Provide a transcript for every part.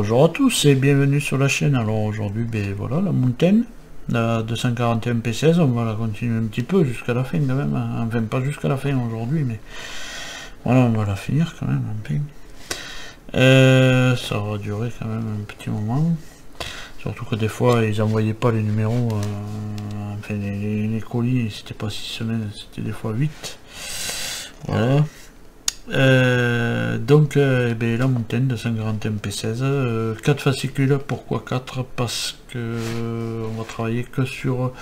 Bonjour à tous et bienvenue sur la chaîne. Alors aujourd'hui, ben voilà, la Mountain, la 241 P16, on va la continuer un petit peu jusqu'à la fin quand même, hein. Enfin pas jusqu'à la fin aujourd'hui, mais voilà, on va la finir quand même un peu. Ça va durer quand même un petit moment, surtout que des fois ils envoyaient pas les numéros, enfin les colis, c'était pas 6 semaines, c'était des fois 8. Voilà. Eh bien, la Mountain de 141 P16, 4 fascicules. Pourquoi 4? Parce que on va travailler que sur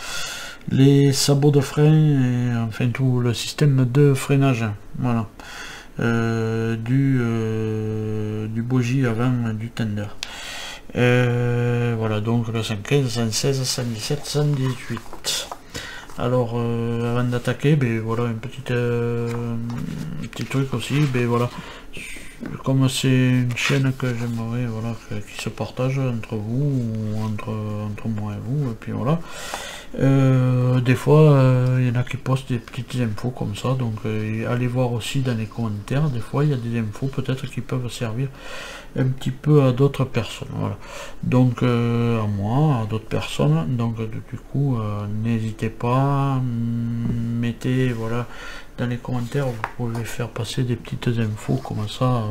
les sabots de frein et enfin tout le système de freinage, voilà, du bogie avant du tender. Voilà, donc le 115, 116, 117, 118. Alors avant d'attaquer, ben voilà un petit truc aussi, ben voilà, comme c'est une chaîne que j'aimerais, voilà, qui se partage entre vous ou entre moi et vous, et puis voilà. Des fois il y en a qui postent des petites infos comme ça, donc allez voir aussi dans les commentaires, des fois il y a des infos peut-être qui peuvent servir un petit peu à d'autres personnes, voilà, donc à moi, à d'autres personnes, donc du coup n'hésitez pas, mettez, voilà, dans les commentaires, vous pouvez faire passer des petites infos comme ça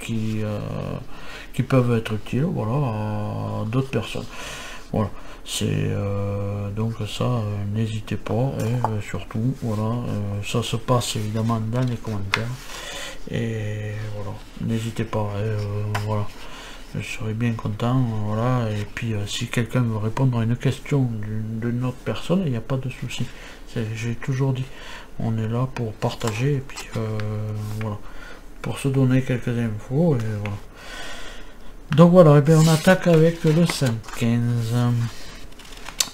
qui peuvent être utiles, voilà, à d'autres personnes, voilà. C'est donc ça, n'hésitez pas, et surtout voilà, ça se passe évidemment dans les commentaires, et voilà, n'hésitez pas, voilà, je serais bien content, voilà. Et puis si quelqu'un veut répondre à une question d'une autre personne, il n'y a pas de souci, j'ai toujours dit, on est là pour partager, et puis voilà, pour se donner quelques infos, et voilà. Donc voilà, et bien on attaque avec le 115.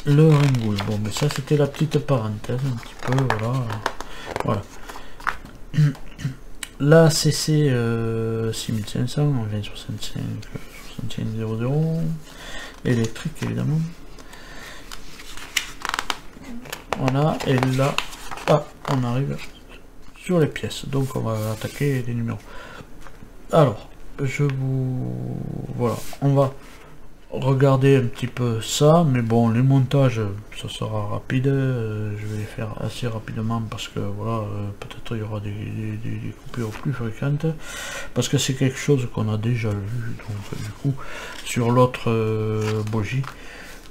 Le ringouille. Bon, mais ça c'était la petite parenthèse un petit peu, voilà, voilà. La CC 6500 en 2065 6500 électrique évidemment. Voilà, et là, on arrive sur les pièces, donc on va attaquer les numéros. Alors, voilà, on va regarder un petit peu ça, mais bon, les montages ça sera rapide, je vais les faire assez rapidement parce que voilà, peut-être il y aura des coupures plus fréquentes parce que c'est quelque chose qu'on a déjà vu, donc du coup sur l'autre bogie,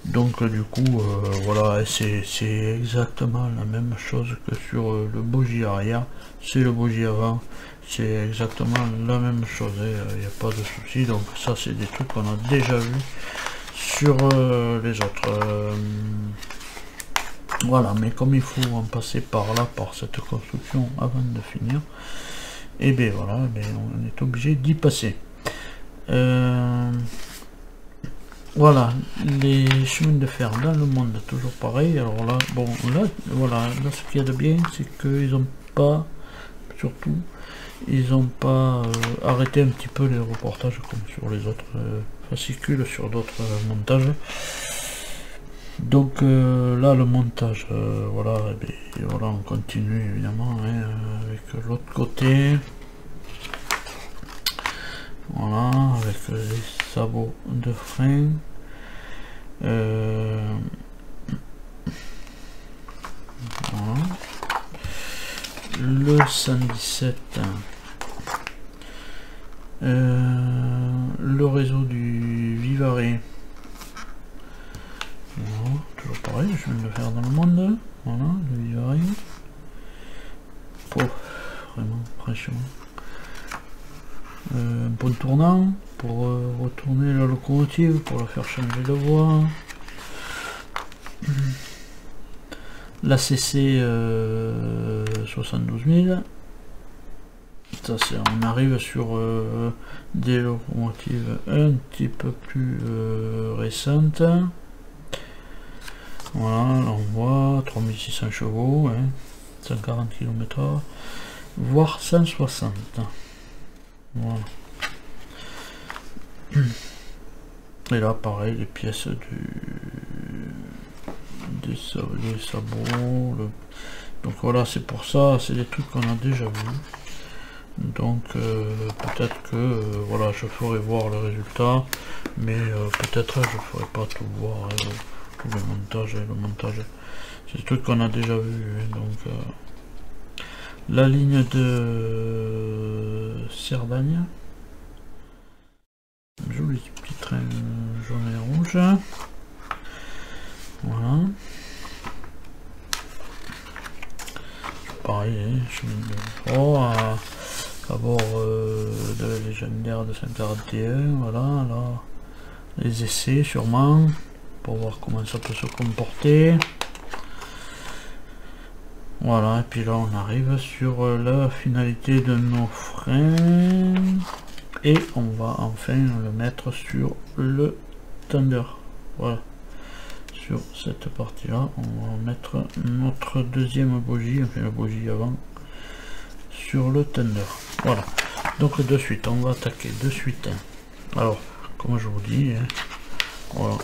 donc du coup voilà, c'est exactement la même chose que sur le bogie arrière, c'est le bogie avant, c'est exactement la même chose, il n'y a pas de souci. Donc ça c'est des trucs qu'on a déjà vu sur les autres, voilà, mais comme il faut en passer par là, par cette construction avant de finir, et bien voilà, on est obligé d'y passer. Voilà, les chemins de fer dans le monde, toujours pareil. Alors là, bon, là, voilà, là ce qu'il y a de bien, c'est qu'ils n'ont pas, surtout, ils n'ont pas arrêté un petit peu les reportages comme sur les autres fascicules, sur d'autres montages. Donc là, le montage, voilà, et voilà, on continue évidemment, hein, avec l'autre côté. Voilà, avec les sabots de frein. Voilà. Le 117, le réseau du Vivarais, voilà, toujours pareil, je viens de le faire dans le monde, voilà, le Vivarais, vraiment, franchement, un pont tournant, pour retourner la locomotive, pour la faire changer de voie, la CC 72 000, ça c'est, on arrive sur des locomotives un petit peu plus récentes. Voilà, là on voit 3600 chevaux, hein, 140 km/h, voire 160. Voilà. Et là pareil, les pièces des sabots, donc voilà, c'est pour ça, c'est des trucs qu'on a déjà vu. Donc peut-être que voilà, je ferai voir le résultat, mais peut-être je ferai pas tout voir, tout le montage. Et le montage, c'est des trucs qu'on a déjà vu, donc la ligne de Cerdagne, joli petit train jaune et rouge, voilà. Pareil, chemin de croix, à bord de la légendaire de 141, voilà, là, les essais sûrement, pour voir comment ça peut se comporter. Voilà, et puis là on arrive sur la finalité de nos freins, et on va enfin le mettre sur le tender. Voilà, sur cette partie là, on va mettre notre deuxième bougie, enfin la bougie avant, sur le tender. Voilà, donc de suite on va attaquer de suite. Alors comme je vous dis, voilà,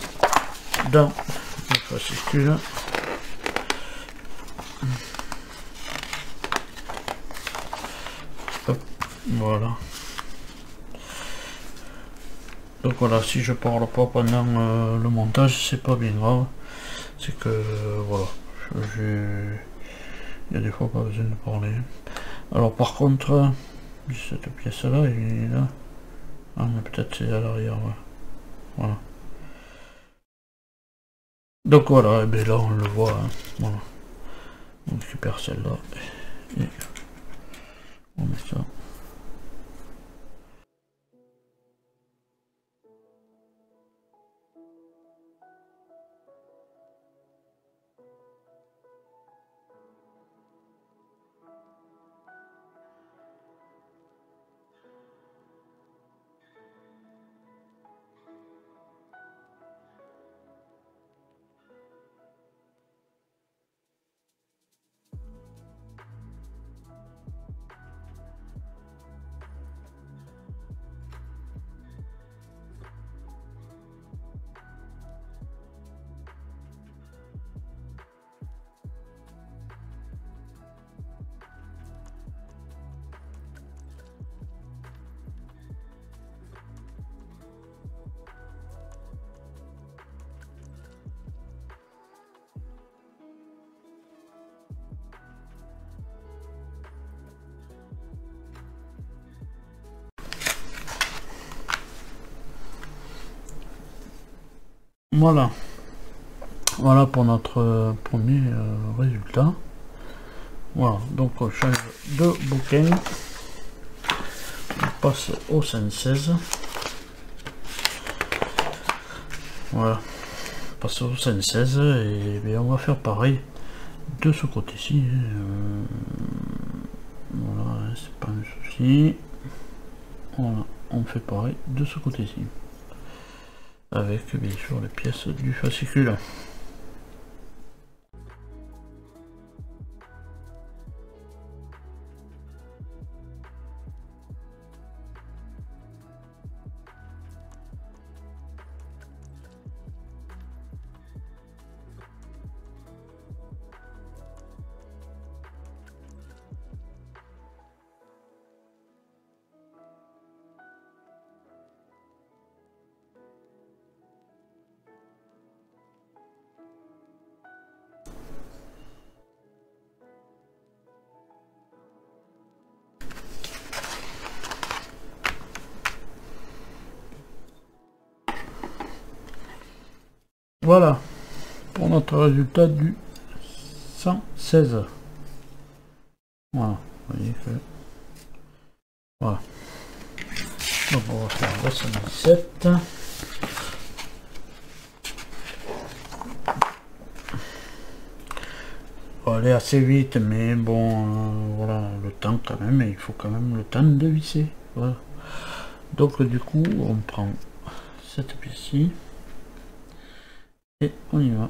dans le fascicule, hop, voilà. Donc voilà, si je parle pas pendant le montage, c'est pas bien grave, c'est que voilà, il y a des fois pas besoin de parler. Alors par contre, cette pièce là, il est là. Ah mais peut-être c'est à l'arrière, ouais. Voilà. Donc voilà, et bien là on le voit, hein. Voilà. On récupère celle-là et on met ça. Voilà. Voilà pour notre premier résultat. Voilà, donc on change de bouquin. On passe au 116. Voilà. On passe au 116 et bien on va faire pareil de ce côté-ci. Voilà, c'est pas un souci. Voilà, on fait pareil de ce côté-ci. Avec bien sûr les pièces du fascicule. Voilà pour notre résultat du 116. Voilà, vous voyez que voilà. Donc on va faire le 117. On va aller assez vite, mais bon, voilà, le temps quand même, il faut quand même le temps de visser. Voilà. Donc du coup, on prend cette pièce-ci et on y va.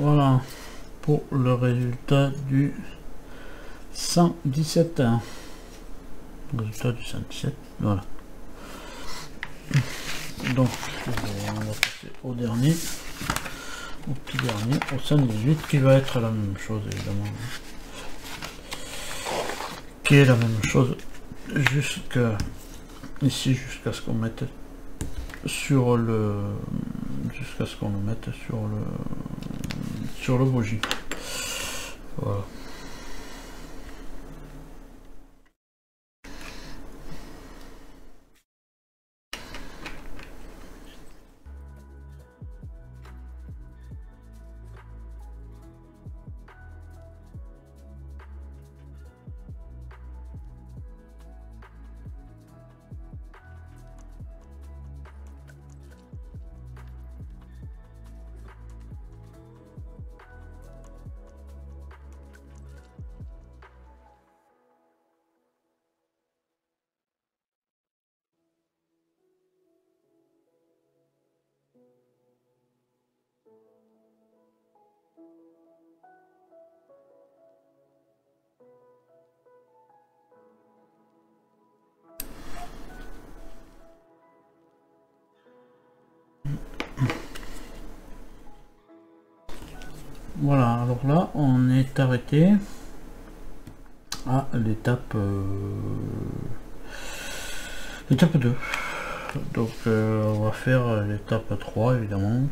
Voilà pour le résultat du 117. Résultat du 117, voilà. Donc on va passer au dernier, au petit dernier, au 118, qui va être la même chose évidemment, qui est la même chose jusqu'à ici, jusqu'à ce qu'on mette sur le, jusqu'à ce qu'on le mette sur le bougie. Voilà. Voilà, alors là on est arrêté à l'étape 2. Donc on va faire l'étape 3 évidemment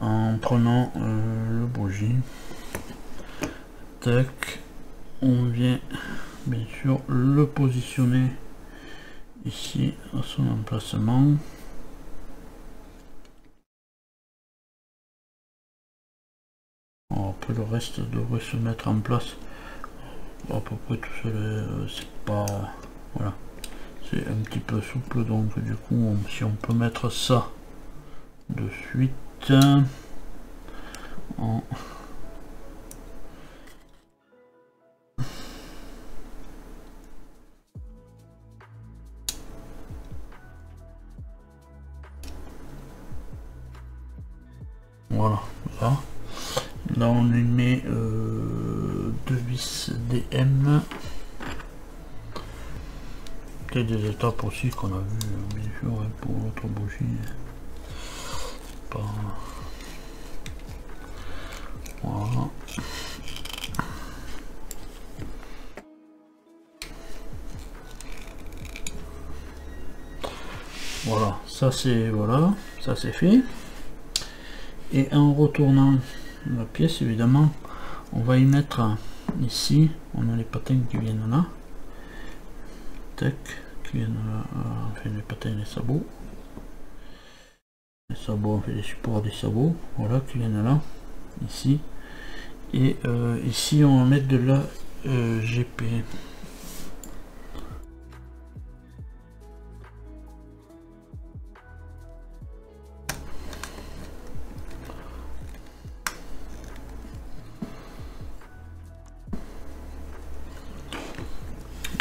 en prenant le bougie. Tac, on vient bien sûr le positionner ici à son emplacement. Après le reste devrait se mettre en place à peu près tout seul, c'est pas, voilà, c'est un petit peu souple, donc du coup si on peut mettre ça de suite en voilà, là on lui met 2 vis DM, peut-être des étapes aussi qu'on a vu bien sûr pour l'autre bougie, pas... Voilà. Voilà, ça c'est, voilà, ça c'est fait. Et en retournant la pièce, évidemment, on va y mettre ici, on a les patins qui viennent là, tac, qui viennent là, enfin les patins, les sabots, on fait les supports des sabots, voilà, qui viennent là, ici, et ici on va mettre de la GP.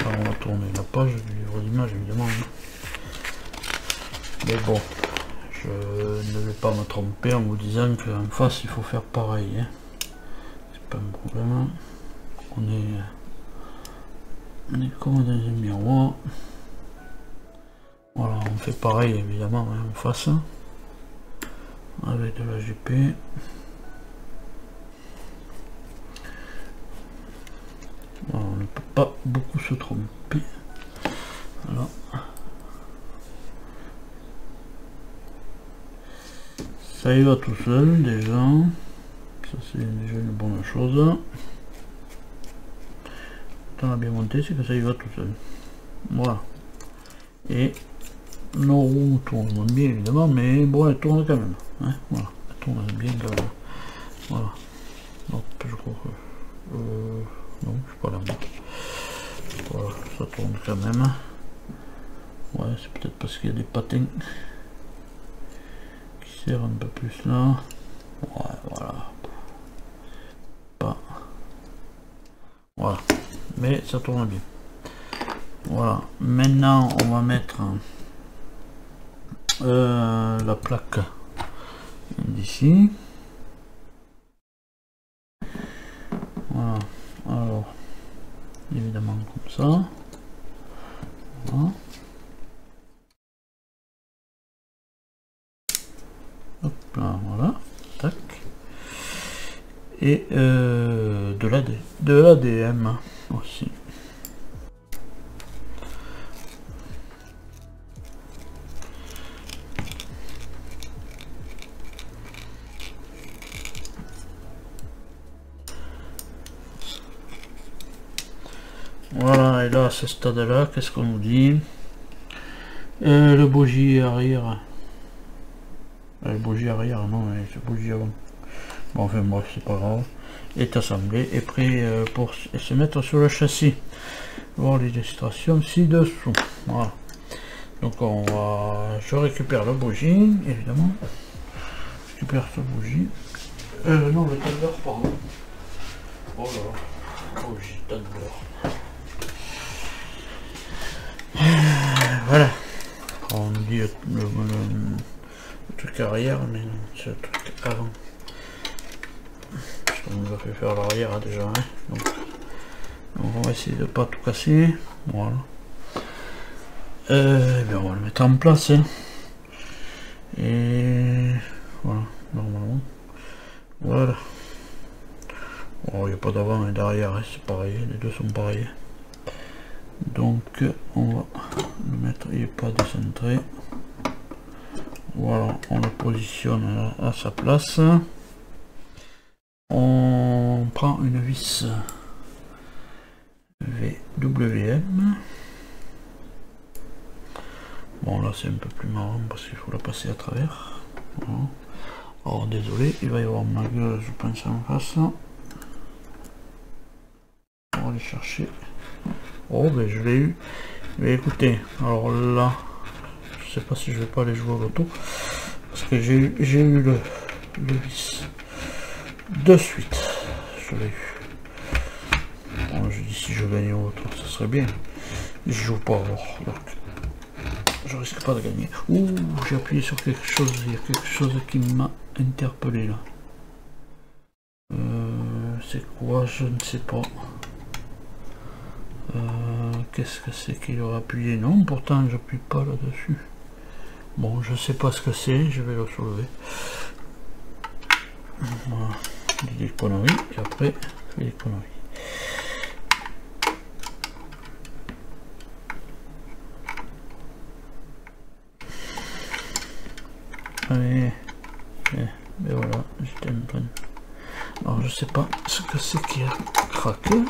On va tourner la page du livre d'image évidemment, mais bon, je ne vais pas me tromper en vous disant qu'en face il faut faire pareil, hein. C'est pas un problème, on est comme dans un miroir. Voilà, on fait pareil évidemment, hein, en face avec de la GP. Alors, on ne peut pas beaucoup se tromper. Voilà. Ça y va tout seul déjà. Ça c'est déjà une bonne chose. Quand on a bien monté, c'est que ça y va tout seul. Voilà. Et nos roues tournent bien évidemment, mais bon, elles tournent quand même. Hein, voilà. Elles tournent bien quand même. Voilà. Donc je crois que... non, je suis pas là. Voilà, ça tourne quand même. Ouais, c'est peut-être parce qu'il y a des patins qui serrent un peu plus là. Ouais, voilà. Pas. Voilà. Mais ça tourne bien. Voilà. Maintenant, on va mettre la plaque d'ici. et de l'ADM aussi. Voilà, et là à ce stade là, qu'est-ce qu'on nous dit? Le bougie arrière. Le bougie arrière, non, c'est bougie avant. Bon, enfin bref, c'est pas grave. Est assemblé et prêt pour se mettre sur le châssis. Voir l'illustration ci-dessous. Voilà. Donc je récupère la bougie, évidemment. Je récupère cette bougie. Non, le tableur, pardon. Oh là là, bougie, tableur. Voilà. On dit le truc arrière, mais c'est le truc avant. On nous a fait faire l'arrière déjà, hein. Donc on va essayer de pas tout casser. Voilà. Et bien on va le mettre en place, hein. Et voilà, normalement. Voilà. Bon, il n'y a pas d'avant et d'arrière, hein, c'est pareil, les deux sont pareils. Donc on va le mettre, il n'est pas décentré. Voilà, on le positionne à sa place. On prend une vis VWM. Bon là c'est un peu plus marrant parce qu'il faut la passer à travers. Voilà. Alors désolé, il va y avoir ma gueule, je pense, en face. On va aller chercher. Oh ben je l'ai eu. Mais écoutez, alors là, je sais pas si je vais pas aller jouer au loto. Parce que j'ai eu le vis de suite. Je l'ai eu. Bon, je dis si je gagne au loto, ça serait bien. Je joue pas alors. Donc, je risque pas de gagner. Ouh, j'ai appuyé sur quelque chose. Il y a quelque chose qui m'a interpellé là. C'est quoi? Je ne sais pas. Qu'est-ce que c'est qu'il aurait appuyé? Non, pourtant j'appuie pas là-dessus. Bon, je sais pas ce que c'est, je vais le soulever. Voilà, des conneries, et après, des conneries. Allez, et voilà, j'étais en train. Alors je sais pas ce que c'est qui a craqué.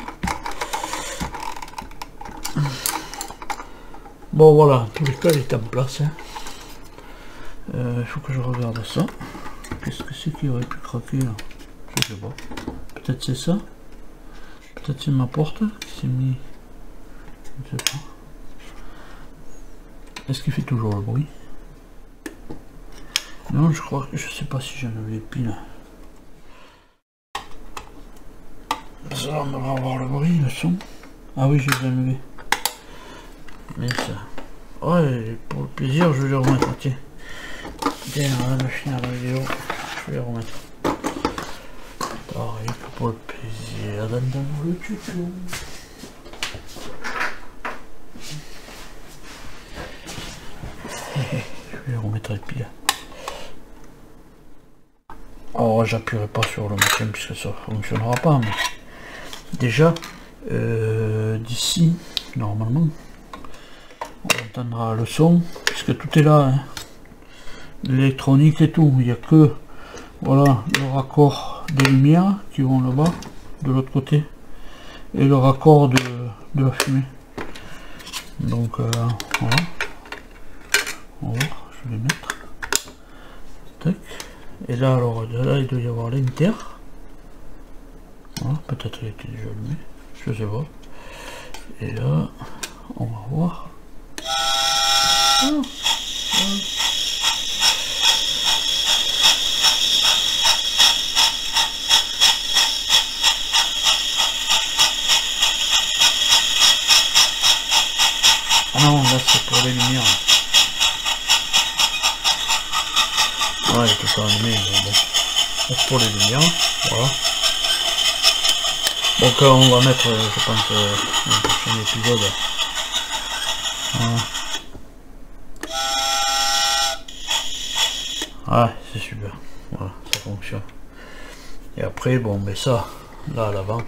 Bon voilà, en tous les cas il est en place. Il faut que je regarde ça. Qu'est-ce que c'est qui aurait pu craquer là? Je sais pas. Peut-être c'est ça. Peut-être c'est ma porte qui s'est mis. Je ne sais pas. Est-ce qu'il fait toujours le bruit? Non, je crois que je sais pas si j'enlève les piles. Ça on va avoir le bruit, le son. Ah oui, je les ai enlevés. Mais ça. Ouais, pour le plaisir, je vais les remettre. Tiens. Tiens, on va finir la vidéo. Je vais les remettre. Pareil que pour le plaisir d'entendre le tuto. Je vais les remettre les piles. Oh, j'appuierai pas sur le machin puisque ça fonctionnera pas. Mais déjà, d'ici, normalement, on entendra le son puisque tout est là. Hein. L'électronique et tout. Il n'y a que voilà le raccord des lumières qui vont là-bas, de l'autre côté, et le raccord de la fumée. Donc voilà. On va voir, je vais mettre. Tac. Et là, alors, là, il doit y avoir l'inter. Voilà, peut-être il était déjà allumé, je sais pas. Et là, on va voir. Ah, non, là c'est pour les lumières. Ouais, il est tout allumé, bon. C'est pour les lumières, voilà. Donc on va mettre, je pense, un prochain épisode. Voilà. Ouais, c'est super. Voilà, ça fonctionne. Et après, bon, mais ça, là à l'avant,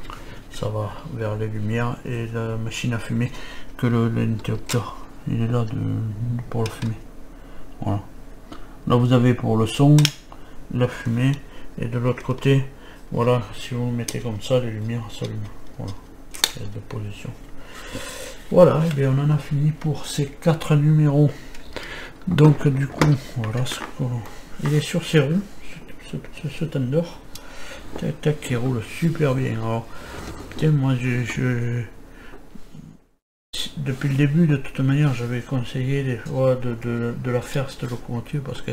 ça va vers les lumières et la machine à fumer, que l'interrupteur, il est là pour le fumer. Voilà. Là vous avez pour le son, la fumée, et de l'autre côté, voilà, si vous le mettez comme ça, les lumières s'allument. Voilà, de position. Voilà, et bien on en a fini pour ces 4 numéros. Donc du coup, voilà, il est sur ses roues, ce tender. Tac tac, qui roule super bien. Alors, putain, moi depuis le début, de toute manière, j'avais conseillé des fois de la faire cette locomotive parce que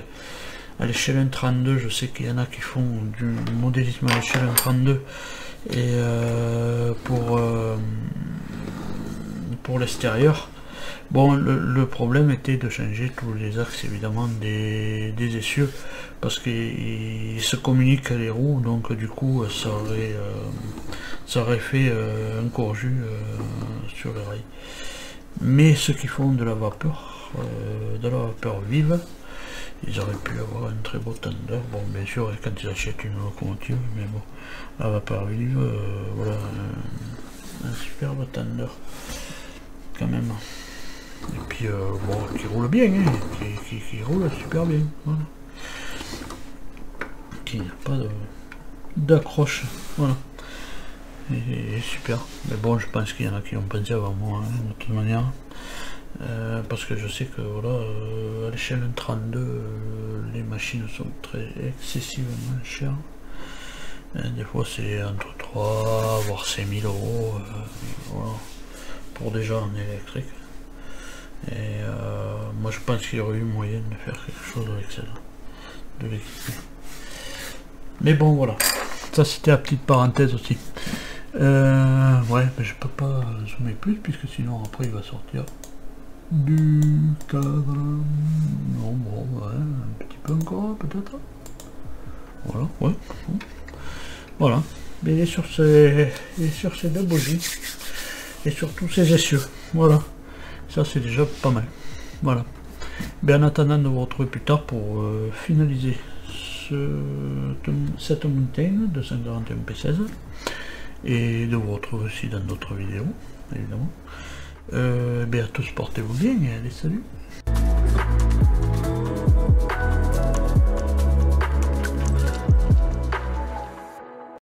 à l'échelle 1.32, je sais qu'il y en a qui font du modélisme à l'échelle 1.32 et pour l'extérieur. Bon, le problème était de changer tous les axes évidemment des essieux parce qu'ils se communiquent les roues, donc du coup ça aurait fait un corjus sur les rails. Mais ceux qui font de la vapeur vive, ils auraient pu avoir un très beau tender. Bon, bien sûr, quand ils achètent une locomotive, mais bon, la vapeur vive, voilà, un superbe tender quand même. Et puis bon, qui roule bien, hein, qui roule super bien, voilà. Qui n'a pas d'accroche, voilà. Et super. Mais bon, je pense qu'il y en a qui ont pensé avant moi, hein, de toute manière. Parce que je sais que voilà, à l'échelle 32, les machines sont très excessivement chères. Des fois c'est entre 3 voire 5000 euros, voilà, pour des gens en électrique. Et moi je pense qu'il y aurait eu moyen de faire quelque chose avec celle de l'équipe. Mais bon voilà, ça c'était la petite parenthèse aussi. Ouais, mais je peux pas zoomer plus puisque sinon après il va sortir du cadre. Non, bon, ouais, un petit peu encore peut-être. Voilà, ouais. Voilà, mais il est sur ces deux bougies et sur tous ces essieux. Voilà, ça c'est déjà pas mal. Voilà. Ben, en attendant de vous retrouver plus tard pour finaliser cette mountain de 141 P16 et de vous retrouver aussi dans d'autres vidéos, évidemment. Ben, à tous portez-vous bien et allez, salut.